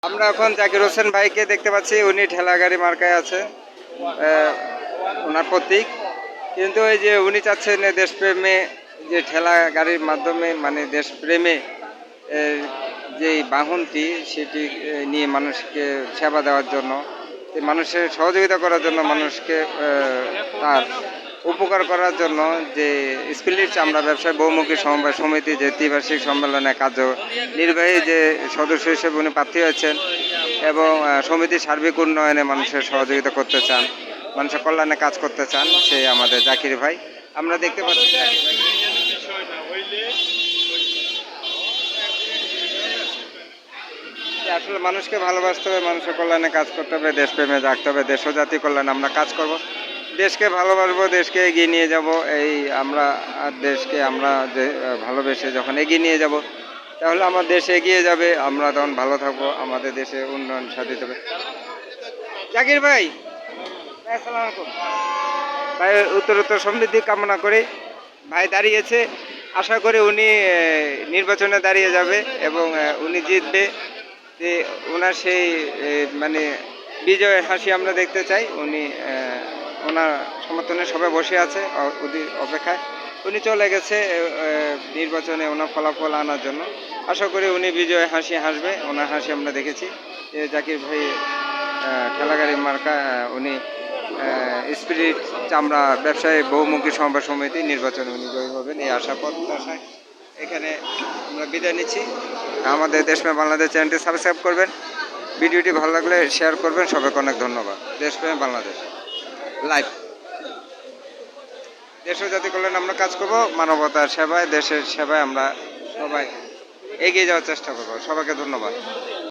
আমরা এখন জাকির হোসেন ভাইকে দেখতে পাচ্ছি, উনি ঠেলা গাড়ি মার্কায় আছে, ওনার প্রতীক। কিন্তু ওই যে উনি চাচ্ছেন দেশপ্রেমে, যে ঠেলা গাড়ির মাধ্যমে মানে দেশপ্রেমে যে বাহনটি সেটি নিয়ে মানুষকে সেবা দেওয়ার জন্য, মানুষের সহযোগিতা করার জন্য, মানুষকে তার উপকার করার জন্য যে স্পিরিট চামড়া ব্যবসায় বহুমুখী সমবায় সমিতি যে ত্রিবার্ষিক সম্মেলনে নির্বাহী যে সদস্য হিসেবে উনি প্রার্থী হয়েছেন এবং সমিতির সার্বিক উন্নয়নে মানুষের সহযোগিতা করতে চান, মানুষের কল্যাণে কাজ করতে চান, সেই আমাদের জাকির ভাই। আমরা দেখতে পাচ্ছি আসলে মানুষকে ভালোবাসতে হবে, মানুষের কল্যাণে কাজ করতে হবে, দেশপ্রেমে রাখতে হবে, দেশ ও জাতি কল্যাণে আমরা কাজ করব, দেশকে ভালোবাসবো, দেশকে এগিয়ে নিয়ে যাব। এই আমরা দেশকে আমরা যে ভালোবেসে যখন এগিয়ে নিয়ে যাব, তাহলে আমার দেশ এগিয়ে যাবে, আমরা তখন ভালো থাকবো, আমাদের দেশে উন্নয়ন সাধিত হবে। জাকির ভাই, আসসালামু আলাইকুম ভাই, উত্তর সমৃদ্ধি কামনা করে ভাই দাঁড়িয়েছে। আশা করি উনি নির্বাচনে দাঁড়িয়ে যাবে এবং উনি জিতবে। যে ওনার সেই মানে বিজয়ের হাসি আমরা দেখতে চাই। উনি ওনার সমর্থনে সবাই বসে আছে অপেক্ষায়। উনি চলে গেছে নির্বাচনে ওনার ফলাফল আনার জন্য। আশা করি উনি বিজয় হাসি হাসবে, ওনার হাসি আমরা দেখেছি। জাকির ভাই ঠেলাগাড়ি মার্কা, উনি স্পিরিট চামড়া ব্যবসায়ী বহুমুখী সমবায় সমিতি নির্বাচনে উনি জয়ী হবেন, এই আশা প্রত্যাশায় এখানে আমরা বিদায় নিচ্ছি। আমাদের দেশপ্রেম বাংলাদেশ চ্যানেলটি সাবস্ক্রাইব করবেন, ভিডিওটি ভালো লাগলে শেয়ার করবেন। সবাইকে অনেক ধন্যবাদ। দেশপ্রেম বাংলাদেশ লাইভ। দেশ ও জাতি কল্যাণে আমরা কাজ করব, মানবতার সেবায়, দেশের সেবায় আমরা সবাই এগিয়ে যাওয়ার চেষ্টা করব। সবাইকে ধন্যবাদ।